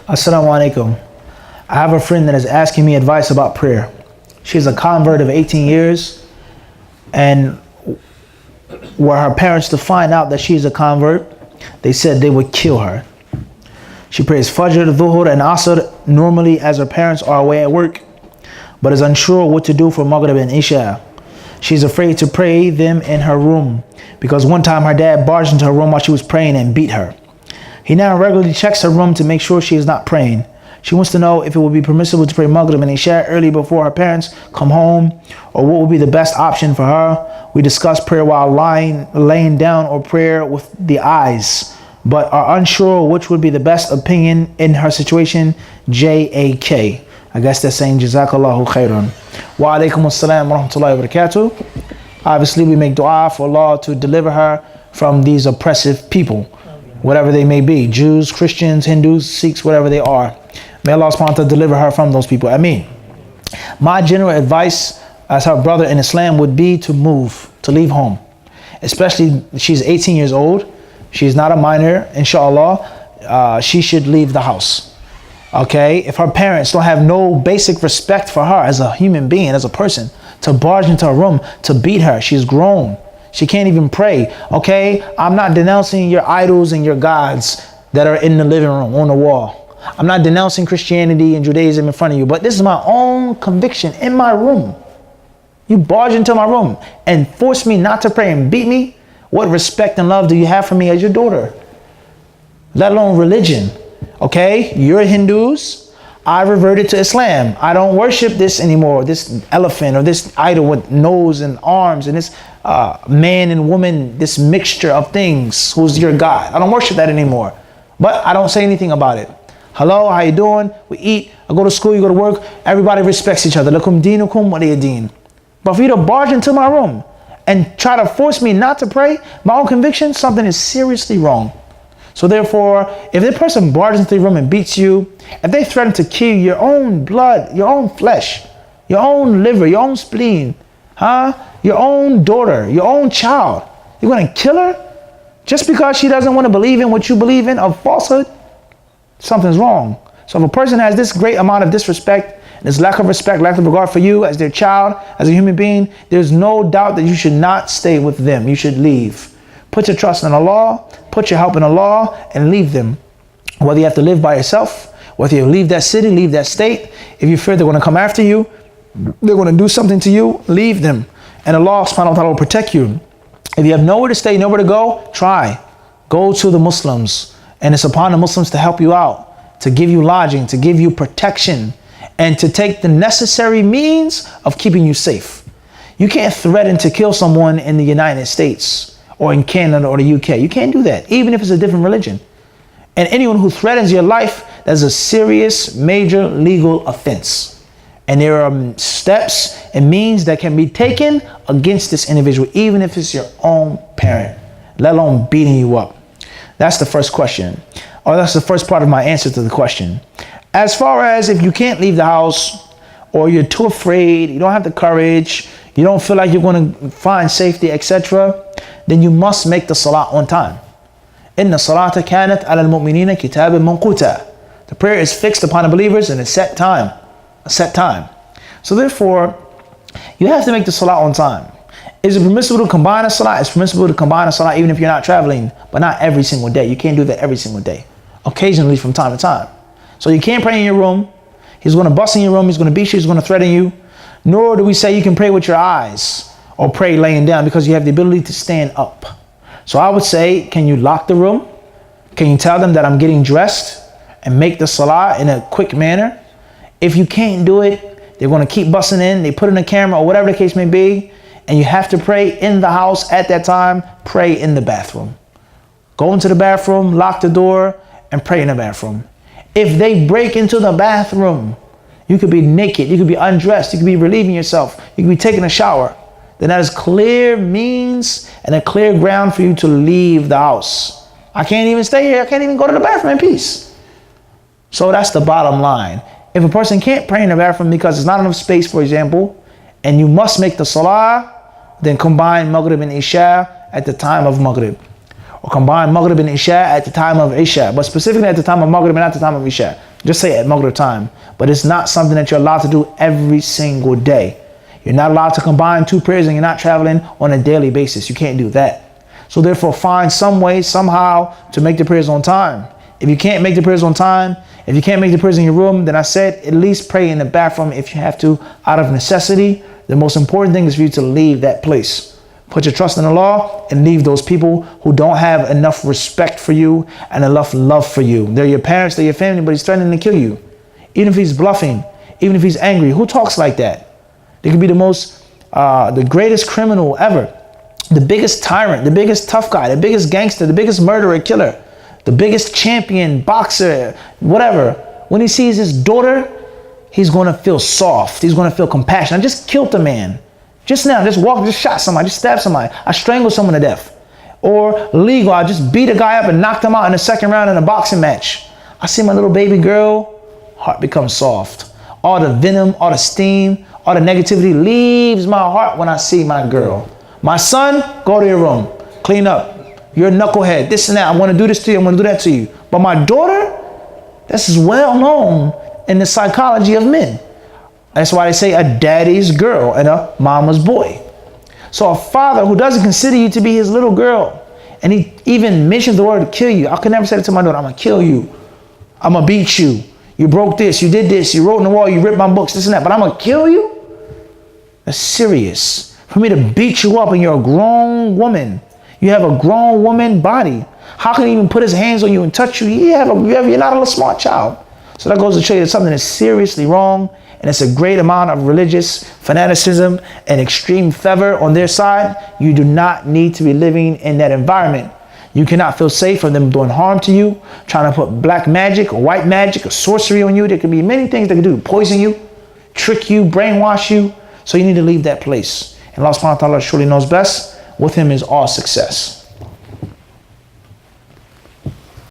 Assalamu alaikum. I have a friend that is asking me advice about prayer. She's a convert of 18 years, and were her parents to find out that she's a convert, they said they would kill her. She prays Fajr, Dhuhr, and Asr normally as her parents are away at work, but is unsure what to do for Maghrib and Isha. She's afraid to pray them in her room because one time her dad barged into her room while she was praying and beat her. He now regularly checks her room to make sure she is not praying. She wants to know if it would be permissible to pray Maghrib and Isha early before her parents come home, or what would be the best option for her. We discuss prayer while laying down or prayer with the eyes, but are unsure which would be the best opinion in her situation. JAK. I guess they're saying Jazakallahu khairan. Wa alaikum assalam wa rahmatullahi wa barakatuh. Obviously, we make dua for Allah to deliver her from these oppressive people, whatever they may be, Jews, Christians, Hindus, Sikhs, whatever they are. May Allah subhanahu wa ta'ala deliver her from those people. Ameen. My general advice as her brother in Islam would be to move, to leave home. Especially, she's 18 years old. She's not a minor, inshallah. She should leave the house. Okay, if her parents don't have no basic respect for her as a human being, as a person, to barge into her room, to beat her, she's grown. She can't even pray. Okay, I'm not denouncing your idols and your gods that are in the living room, on the wall. I'm not denouncing Christianity and Judaism in front of you, but this is my own conviction in my room. You barge into my room and force me not to pray and beat me. What respect and love do you have for me as your daughter? Let alone religion. Okay, you're Hindus. I reverted to Islam. I don't worship this anymore, this elephant or this idol with nose and arms and this man and woman, this mixture of things, who's your God. I don't worship that anymore, but I don't say anything about it. Hello, how you doing? We eat, I go to school, you go to work. Everybody respects each other. Lakum dinukum waliya din. But for you to barge into my room and try to force me not to pray, my own conviction, something is seriously wrong. So therefore, if the person barges into the room and beats you, if they threaten to kill your own blood, your own flesh, your own liver, your own spleen, your own daughter, your own child, you're going to kill her just because she doesn't want to believe in what you believe in of falsehood? Something's wrong. So if a person has this great amount of disrespect, this lack of respect, lack of regard for you as their child, as a human being, there's no doubt that you should not stay with them. You should leave. Put your trust in Allah, put your help in Allah, and leave them. Whether you have to live by yourself, whether you leave that city, leave that state, if you fear they're going to come after you, they're going to do something to you, leave them. And Allah subhanahu wa ta'ala will protect you. If you have nowhere to stay, nowhere to go, try. Go to the Muslims. And it's upon the Muslims to help you out, to give you lodging, to give you protection, and to take the necessary means of keeping you safe. You can't threaten to kill someone in the United States or in Canada or the UK. You can't do that, even if it's a different religion. And anyone who threatens your life, that's a serious, major legal offense. And there are steps and means that can be taken against this individual, even if it's your own parent, let alone beating you up. That's the first question, or that's the first part of my answer to the question. As far as if you can't leave the house, or you're too afraid, you don't have the courage, you don't feel like you're going to find safety, etc., then you must make the salah on time. Inna salata kanat ala al-mu'minina kitaban manquta. The prayer is fixed upon the believers in a set time. So therefore, you have to make the salah on time. Is it permissible to combine a salah? It's permissible to combine a salah even if you're not traveling, but not every single day. You can't do that every single day. Occasionally from time to time. So you can't pray in your room. He's going to bust in your room. He's going to beat you. He's going to threaten you. Nor do we say you can pray with your eyes or pray laying down because you have the ability to stand up. So I would say, can you lock the room? Can you tell them that I'm getting dressed and make the salah in a quick manner? If you can't do it, they're going to keep busting in. They put in a camera or whatever the case may be. And you have to pray in the house at that time. Pray in the bathroom. Go into the bathroom, lock the door, and pray in the bathroom. If they break into the bathroom, you could be naked, you could be undressed, you could be relieving yourself, you could be taking a shower. Then that is clear means and a clear ground for you to leave the house. I can't even stay here. I can't even go to the bathroom in peace. So that's the bottom line. If a person can't pray in the bathroom because there's not enough space, for example, and you must make the salah, then combine Maghrib and Isha at the time of Maghrib. Or combine Maghrib and Isha at the time of Isha, but specifically at the time of Maghrib and at the time of Isha. Just say at Maghrib time. But it's not something that you're allowed to do every single day. You're not allowed to combine 2 prayers and you're not traveling on a daily basis. You can't do that. So therefore, find some way, somehow, to make the prayers on time. If you can't make the prayers on time, if you can't make the prayers in your room, then I said at least pray in the bathroom if you have to, out of necessity. The most important thing is for you to leave that place. Put your trust in Allah and leave those people who don't have enough respect for you and enough love for you. They're your parents, they're your family, but he's threatening to kill you. Even if he's bluffing, even if he's angry, who talks like that? They could be the greatest criminal ever, the biggest tyrant, the biggest tough guy, the biggest gangster, the biggest murderer, killer, the biggest champion, boxer, whatever. When he sees his daughter, he's going to feel soft. He's going to feel compassion. I just killed a man. Just now, just shot somebody, just stabbed somebody. I strangled someone to death. Or legal, I just beat a guy up and knocked him out in the second round in a boxing match. I see my little baby girl, heart becomes soft. All the venom, all the steam, all the negativity leaves my heart when I see my girl. My son, go to your room, clean up. You're a knucklehead, this and that. I want to do this to you, I want to do that to you. But my daughter, this is well known in the psychology of men. That's why they say a daddy's girl and a mama's boy. So a father who doesn't consider you to be his little girl, and he even mentions the word kill you. I could never say it to my daughter, I'm gonna kill you. I'm gonna beat you. You broke this, you did this, you wrote on the wall, you ripped my books, this and that, but I'm gonna kill you? That's serious. For me to beat you up and you're a grown woman. You have a grown woman body. How can he even put his hands on you and touch you? You're not a smart child. So that goes to show you that something is seriously wrong. And it's a great amount of religious fanaticism and extreme fervor on their side. You do not need to be living in that environment. You cannot feel safe from them doing harm to you, trying to put black magic or white magic or sorcery on you. There could be many things they can do. Poison you, trick you, brainwash you. So you need to leave that place. And Allah subhanahu wa ta'ala surely knows best. With him is all success.